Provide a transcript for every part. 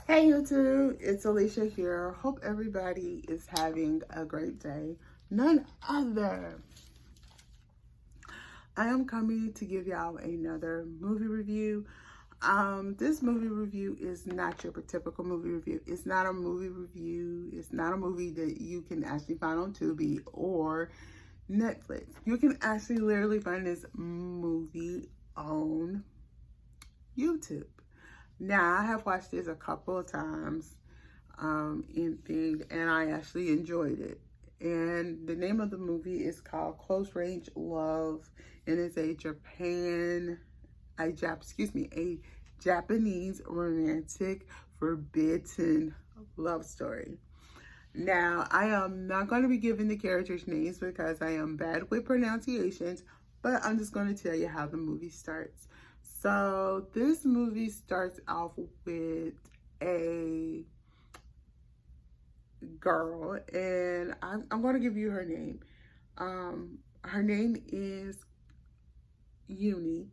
Hey YouTube, it's Alicia here. Hope everybody is having a great day. None other. I am coming to give y'all another movie review. This movie review is not your typical movie review. It's not a movie review. It's not a movie that you can actually find on Tubi or Netflix. You can actually literally find this movie on YouTube. Now, I have watched this a couple of times and I actually enjoyed it. And the name of the movie is called Close Range Love, and it's a Japanese romantic forbidden love story. Now, I am not going to be giving the characters' names because I am bad with pronunciations, but I'm just going to tell you how the movie starts. So, this movie starts off with a girl, and I'm going to give you her name. Her name is Yuni.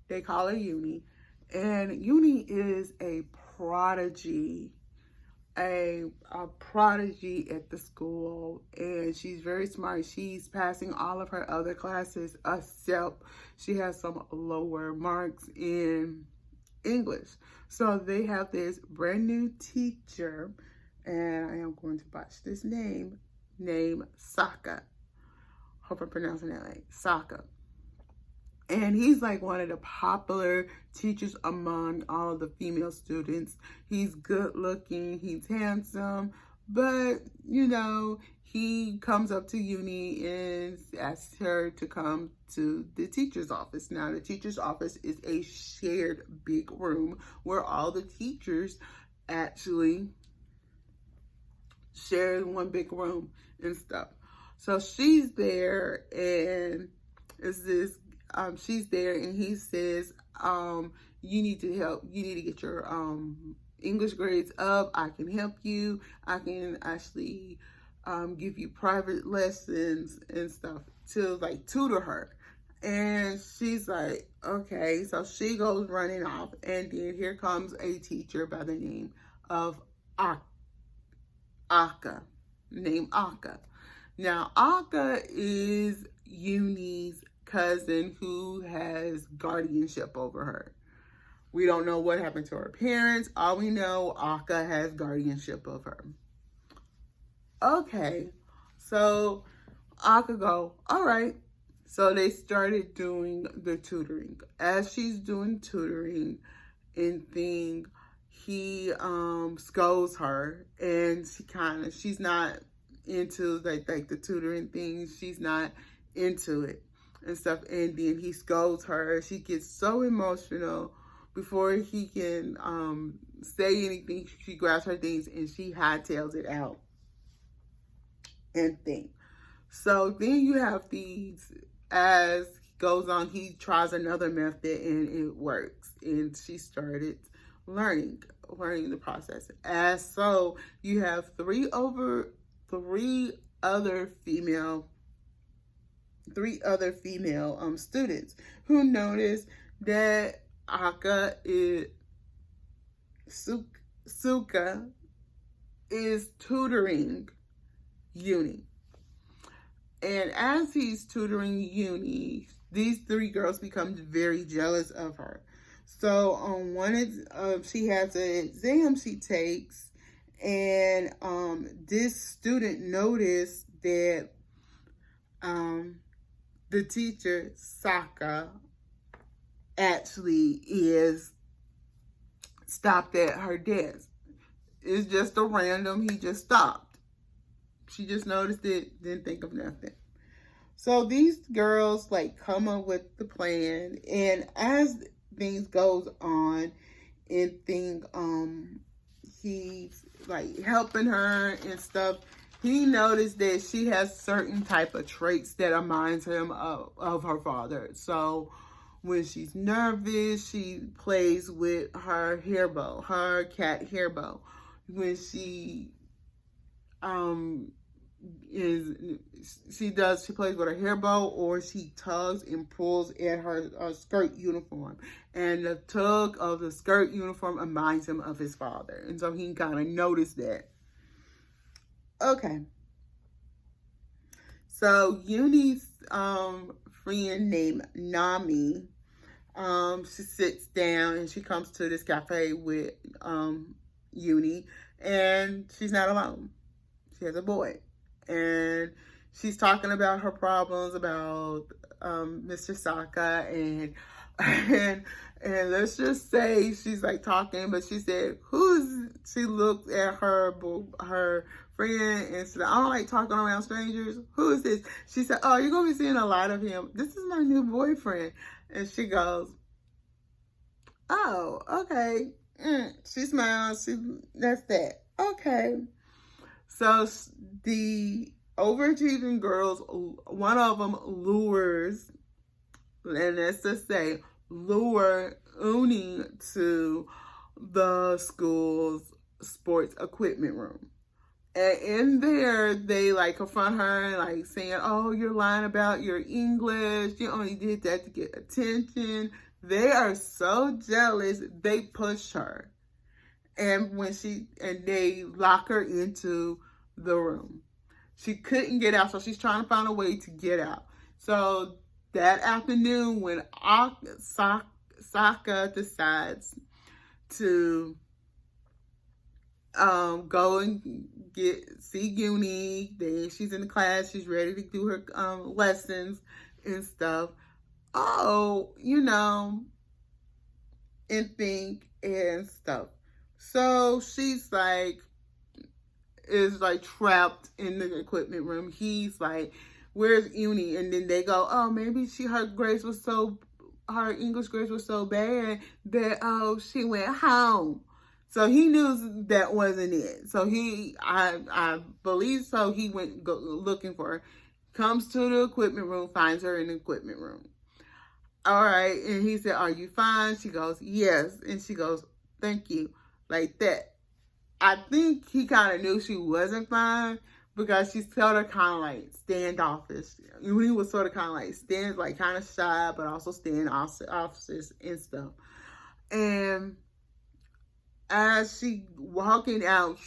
They call her Yuni. And Yuni is a prodigy, a prodigy at the school, and she's very smart. She's passing all of her other classes except she has some lower marks in English. So they have this brand new teacher, and I am going to botch this name, named Saka. Hope I'm pronouncing that right, Saka. And he's like one of the popular teachers among all of the female students. He's good looking, he's handsome, but he comes up to Yuni and asks her to come to the teacher's office. Now, the teacher's office is a shared big room where all the teachers actually share one big room and stuff. So she's there, and she's there, and he says, you need to get your English grades up. I can help you. I can actually give you private lessons and stuff to like tutor her. And she's like, okay. So she goes running off, and then here comes a teacher by the name of Aka, named Aka. Now, Aka is Yuni's cousin who has guardianship over her. We don't know what happened to her parents. All we know, Aka has guardianship of her. Okay, so Aka go, all right. So they started doing the tutoring. As she's doing tutoring and thing, he scolds her, and she's not into like the tutoring thing. She's not into it and stuff. And then he scolds her. She gets so emotional. Before he can say anything, she grabs her things and she hightails it out and thing. So then you have these, as he goes on, he tries another method and it works. And she started learning the process. As so you have three other female students who notice that Suka is tutoring Yuni. And as he's tutoring Yuni, these three girls become very jealous of her. So on she has an exam she takes, and this student noticed that the teacher, Saka, actually is stopped at her desk. It's just a random, he just stopped. She just noticed it, didn't think of nothing. So these girls like come up with the plan, and as things goes on and he's like helping her and stuff, he noticed that she has certain type of traits that reminds him of her father. So when she's nervous, she plays with her cat hair bow. When she is she plays with her hair bow, or she tugs and pulls at her skirt uniform, and the tug of the skirt uniform reminds him of his father, and so he kind of noticed that. Okay, so Yuni's friend named Nami, she sits down and she comes to this cafe with Yuni, and she's not alone. She has a boy, and she's talking about her problems about Mr. Saka, and let's just say she's like talking, but she said, she looked at her friend and said, I don't like talking around strangers. Who is this? She said, oh, you're going to be seeing a lot of him. This is my new boyfriend. And she goes, oh, okay. She smiles. That's that. Okay. So the overachieving girls, one of them lures, and let's just say, lure Yuni to the school's sports equipment room. And in there, they like confront her and like saying, oh, you're lying about your English. You only did that to get attention. They are so jealous, they push her. And they lock her into the room. She couldn't get out, so she's trying to find a way to get out. So that afternoon, when Saka decides to go and see Yuni, then she's in the class, she's ready to do her lessons and stuff. Oh, and think and stuff. So she's like, is like trapped in the equipment room. He's like, where's Yuni? And then they go, oh, maybe her English grades was so bad that, she went home. So he knew that wasn't it. So I believe so, he went looking for her, comes to the equipment room, finds her in the equipment room. All right. And he said, are you fine? She goes, yes. And she goes, thank you. Like that. I think he kind of knew she wasn't fine because she sort of kind of like standoffish. Yuni was sort of kind of like kind of shy, but also standoffish and stuff. And as she walking out,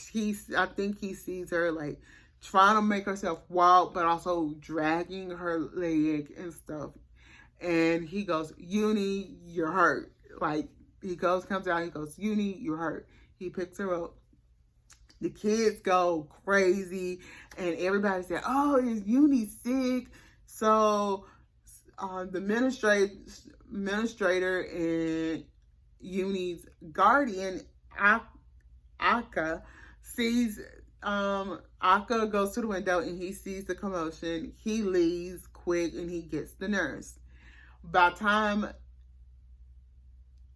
I think he sees her like trying to make herself walk, but also dragging her leg and stuff. And he goes, Yuni, you're hurt. Like, comes out, he goes, Yuni, you're hurt. He picks her up. The kids go crazy, and everybody said, oh, is Yuni sick? So the administrator and Yuni's guardian, Aka, sees, Aka goes to the window and he sees the commotion. He leaves quick and he gets the nurse. By the time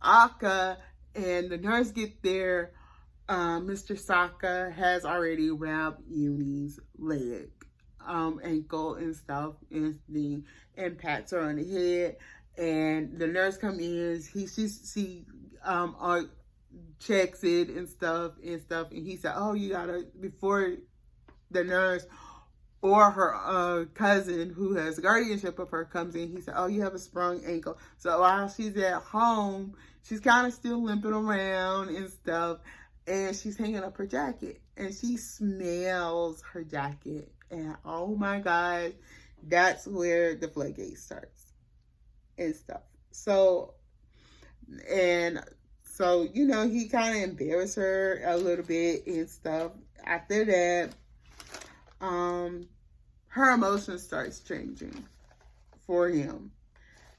Aka and the nurse get there, Mr. Saka has already wrapped Yuni's leg, ankle and stuff, and pats her on the head. And the nurse comes in, she checks it and stuff, and he said, oh, you gotta, before the nurse or her cousin who has guardianship of her comes in, he said, oh, you have a sprung ankle. So while she's at home, she's kind of still limping around and stuff, and she's hanging up her jacket, and she smells her jacket, and oh my God, that's where the floodgate starts and stuff. So he kind of embarrassed her a little bit and stuff. After that, her emotions starts changing for him.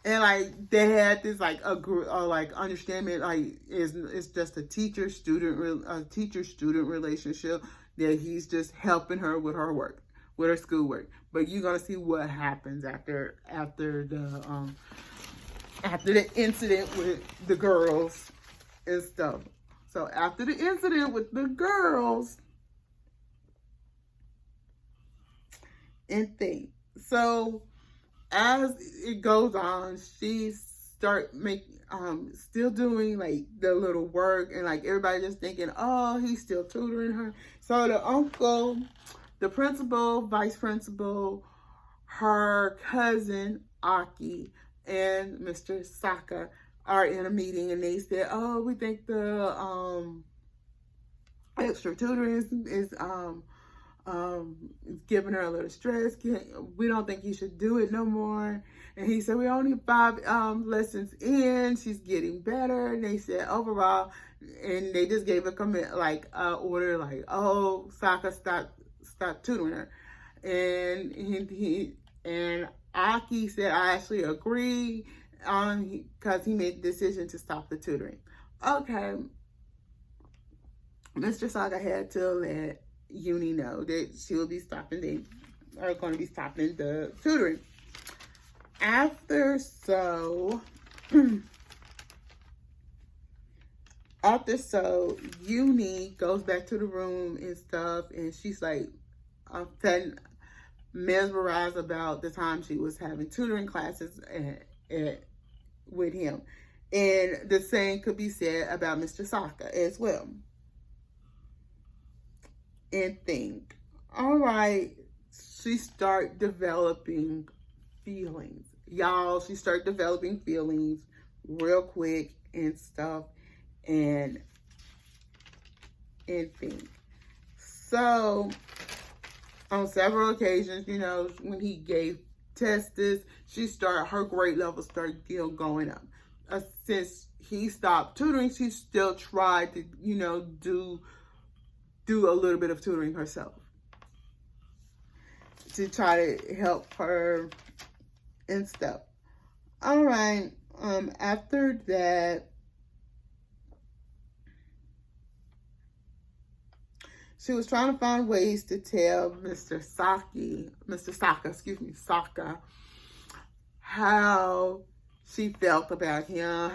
And like they had this like understanding, like it's just a teacher student relationship, that he's just helping her with her work, with her schoolwork. But you're gonna see what happens after the incident with the girls and stuff. So after the incident with the girls and things, so as it goes on, she still doing like the little work, and like everybody just thinking, oh, he's still tutoring her. So the the principal, vice principal, her cousin Aki, and Mr. Saka are in a meeting, and they said, "Oh, we think the extra tutoring is giving her a little stress. We don't think you should do it no more." And he said, "We only 5 lessons in. She's getting better." And they said overall, and they just gave a comment like order like, "Oh, Saka, stop tutoring her." And and Aki said, "I actually agree because he made the decision to stop the tutoring." Okay, Mr. Saka had to let Yuni know that she will be stopping, they are going to be stopping the tutoring. After so, Yuni goes back to the room and stuff, and she's like, mesmerized about the time she was having tutoring classes with him. And the same could be said about Mr. Saka as well. And think, all right, she start developing feelings. Y'all, she start developing feelings real quick and stuff, and think. So, on several occasions, you know, when he gave tests, her grade level started going up. Since he stopped tutoring, she still tried to, you know, do a little bit of tutoring herself to try to help her and stuff. All right. After that, she was trying to find ways to tell Mr. Saka, how she felt about him,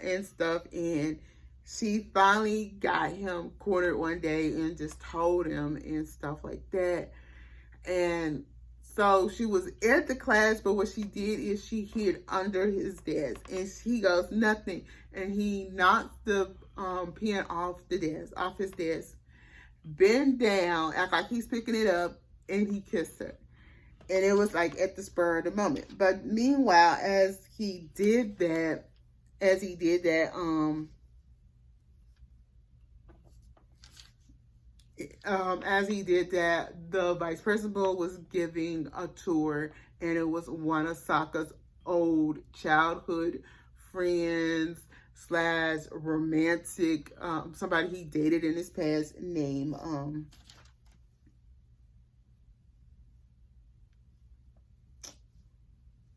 and stuff. And she finally got him cornered one day and just told him and stuff like that. And so she was at the class, but what she did is she hid under his desk, and he goes, "Nothing." And he knocked the pen off his desk, bend down, act like he's picking it up, and he kissed her. And it was like at the spur of the moment. But meanwhile, as he did that, the vice principal was giving a tour, and it was one of Saka's old childhood friends / romantic, somebody he dated in his past, named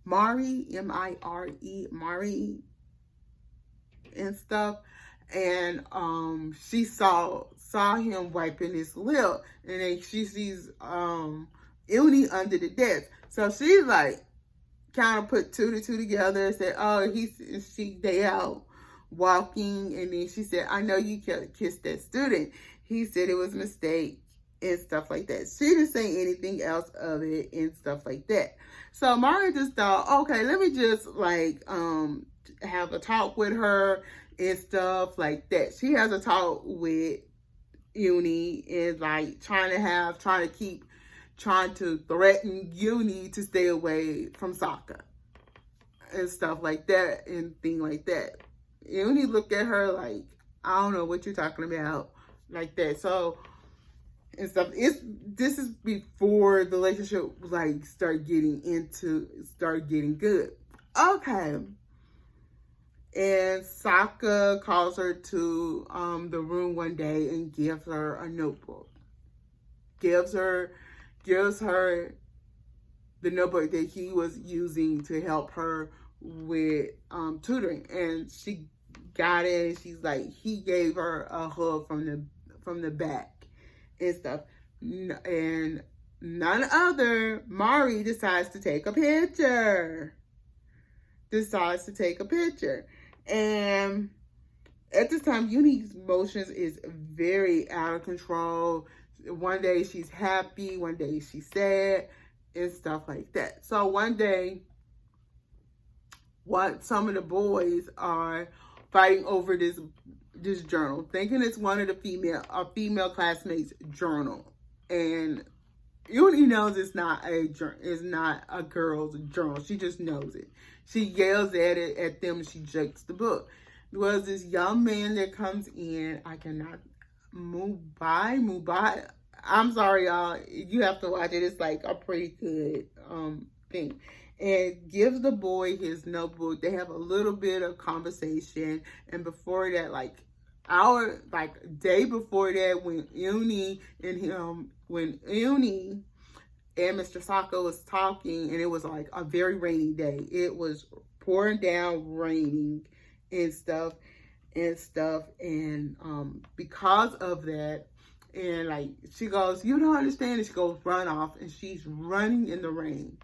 Mari, M-I-R-E, Mari and stuff. And she saw him wiping his lip, and then she sees Yuni under the desk. So she like kind of put 2 to 2 together and said, "Oh, they out walking," and then she said, "I know you kissed that student." He said it was a mistake and stuff like that. She didn't say anything else of it and stuff like that. So Mari just thought, okay, let me just like have a talk with her and stuff like that. She has a talk with Yuni and like trying to threaten Yuni to stay away from Saka and stuff like that and thing like that. Yuni looked at her like, "I don't know what you're talking about," like that. So and stuff. This is before the relationship like start getting good. Okay. And Saka calls her to the room one day and gives her a notebook. Gives her the notebook that he was using to help her with tutoring. And she got it, and she's like, he gave her a hug from the back and stuff. And none other, Mari decides to take a picture. And at this time, Yuni's emotions is very out of control. One day she's happy, one day she's sad, and stuff like that. So one day, some of the boys are fighting over this journal, thinking it's one of the female classmates' journal. And Yuni knows it's not a girl's journal. She just knows it. She yells at them. And she jakes the book. There was this young man that comes in. I cannot move by. I'm sorry, y'all. You have to watch it. It's like a pretty good thing. And gives the boy his notebook. They have a little bit of conversation. And before that, day before that, when Yuni and Mr. Sako was talking, and it was like a very rainy day. It was pouring down, raining and stuff. And because of that, and like she goes, you don't understand. And she goes, run off, and she's running in the rain.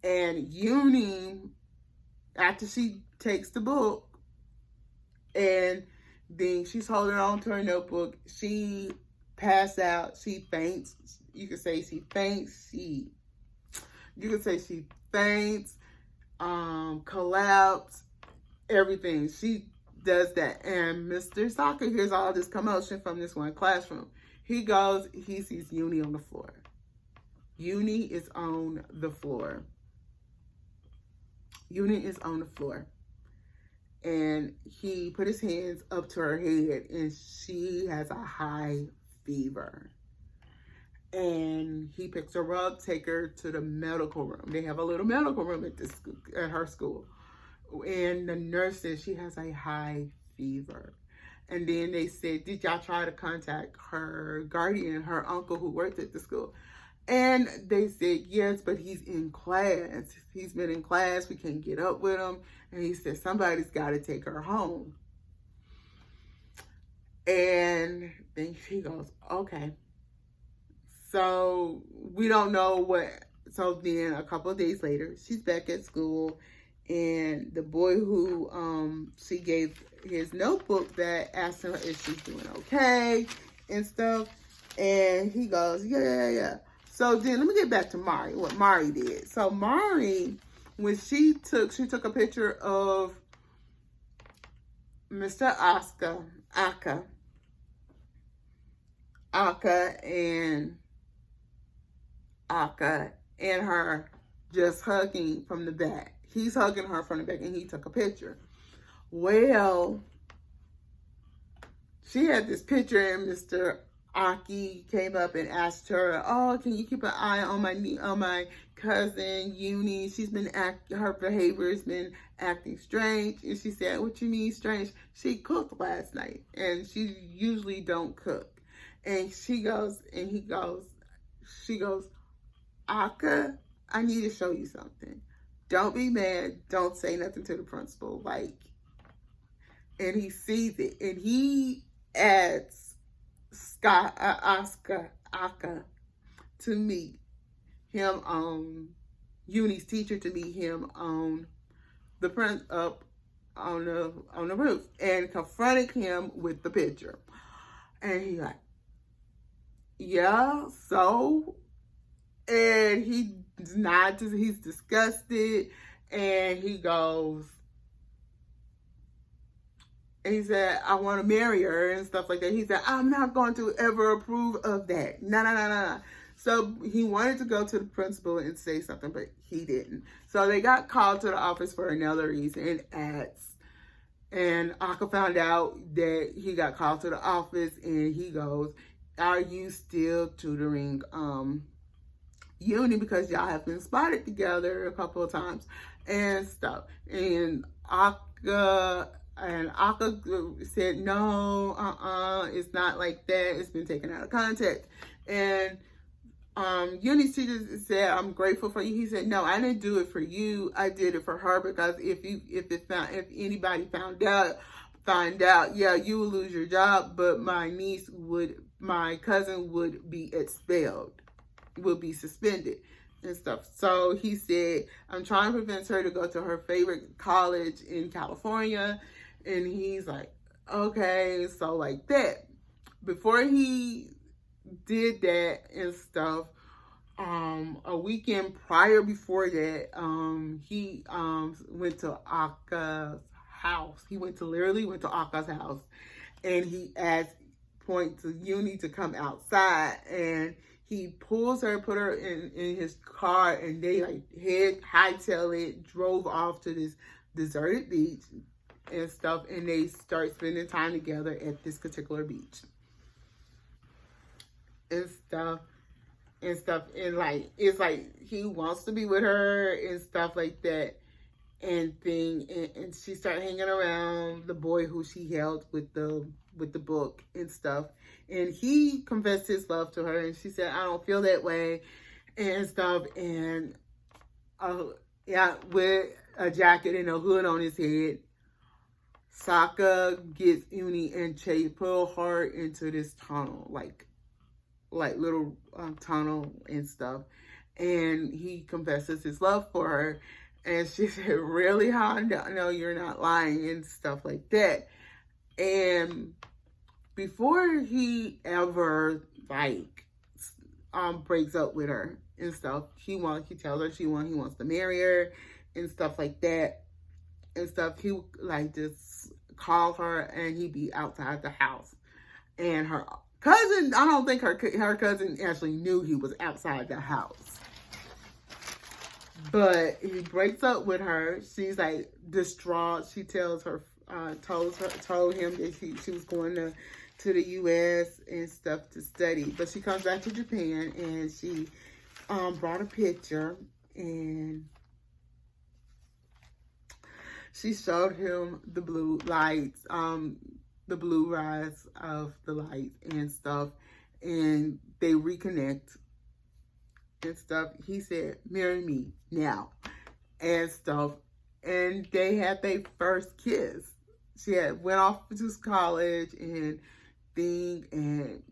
And Yuni, after she takes the book, and then she's holding on to her notebook, she passed out. She faints. You could say she faints. Collapse, everything. She does that. And Mr. Saka hears all this commotion from this one classroom. He goes, he sees Yuni on the floor. Yuni is on the floor. And he put his hands up to her head, and she has a high fever. And he picks her up, take her to the medical room. They have a little medical room at her school. And the nurse says she has a high fever. And then they said, did y'all try to contact her guardian, her uncle who worked at the school? And they said, yes, but he's in class. He's been in class. We can't get up with him. And he said, somebody's got to take her home. And then she goes, okay. So we don't know what. So then a couple of days later, she's back at school. And the boy who she gave his notebook back asked her if she's doing okay and stuff. And he goes, yeah. So then let me get back to Mari, what Mari did. So Mari, when she took a picture of Mr. Aka and her just hugging from the back. He's hugging her from the back, and he took a picture. Well, she had this picture, and Mr. Aki came up and asked her, "Oh, can you keep an eye on my cousin Yuni? Her behavior has been acting strange." And she said, "What you mean strange? She cooked last night, and she usually don't cook." And she goes, "Aka, I need to show you something. Don't be mad. Don't say nothing to the principal." And he sees it, and he adds Aka to meet him on Yuni's teacher, to meet him on the up on the roof, and confronted him with the picture. And he like, yeah, so. And he's disgusted, and he goes, and he said, "I want to marry her," and stuff like that. He said, "I'm not going to ever approve of that. No. So he wanted to go to the principal and say something, but he didn't. So they got called to the office for another reason, and Aka found out that he got called to the office, and he goes, "Are you still tutoring Yuni, because y'all have been spotted together a couple of times and stuff?" And Aka said, "No, it's not like that. It's been taken out of context." And Yuni's teacher said, "I'm grateful for you." He said, "No, I didn't do it for you. I did it for her, because if anybody found out, yeah, you would lose your job, but my cousin would be expelled, will be suspended and stuff." So he said, "I'm trying to convince her to go to her favorite college in California." And he's like, okay, so like that. Before he did that and stuff, a weekend prior before that, he went to Aka's house. He literally went to Aka's house, and he point to Yuni to come outside, and he pulls her, put her in his car, and they like hightail it, drove off to this deserted beach and stuff, and they start spending time together at this particular beach and stuff. And like, it's like he wants to be with her and stuff like that. And she started hanging around the boy who she held with the book and stuff. And he confessed his love to her, and she said, "I don't feel that way," and stuff. And with a jacket and a hood on his head, Sokka gets Yuni and Chase, pull her into this tunnel, like little tunnel and stuff. And he confesses his love for her. And she said, "Really, hon? No, you're not lying," and stuff like that. And before he ever breaks up with her and stuff, he tells her he wants to marry her and stuff like that and stuff. He like just call her, and he'd be outside the house. And her cousin, I don't think her cousin actually knew he was outside the house. But he breaks up with her. She's like distraught. She told him that she was going to the U.S. and stuff to study. But she comes back to Japan, and she brought a picture, and she showed him the blue lights, the blue rise of the light and stuff, and they reconnect and stuff. He said, "Marry me now," and stuff. And they had their first kiss. She went off to college and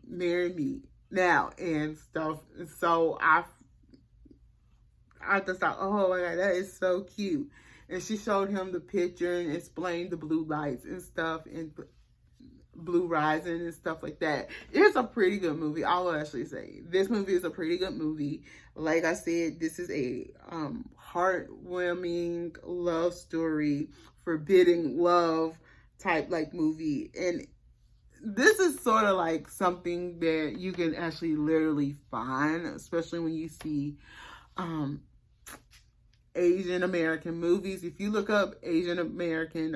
marry me now and stuff. And so I just thought, oh my God, that is so cute. And she showed him the picture and explained the blue lights and stuff, and Blue Rising and stuff like that. It's a pretty good movie. I will actually say this movie is a pretty good movie. Like I said, this is a heartwarming love story, forbidden love type like movie. And this is sort of like something that you can actually literally find, especially when you see Asian American movies. If you look up Asian American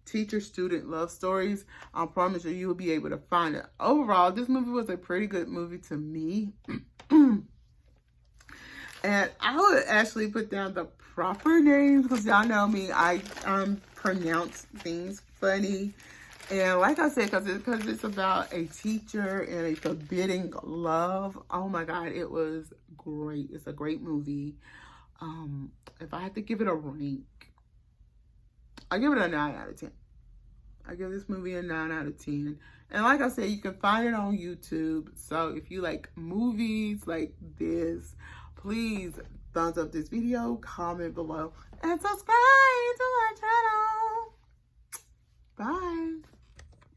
teacher-student love stories, I promise you will be able to find it. Overall, this movie was a pretty good movie to me. And I would actually put down the proper names, because y'all know me, I pronounce things funny. And like I said, because it's about a teacher and a forbidding love. Oh my God, it was great. It's a great movie. If I had to give it a rank, I give it a 9 out of 10. I give this movie a 9 out of 10. And like I said, you can find it on YouTube. So if you like movies like this, please thumbs up this video, comment below, and subscribe to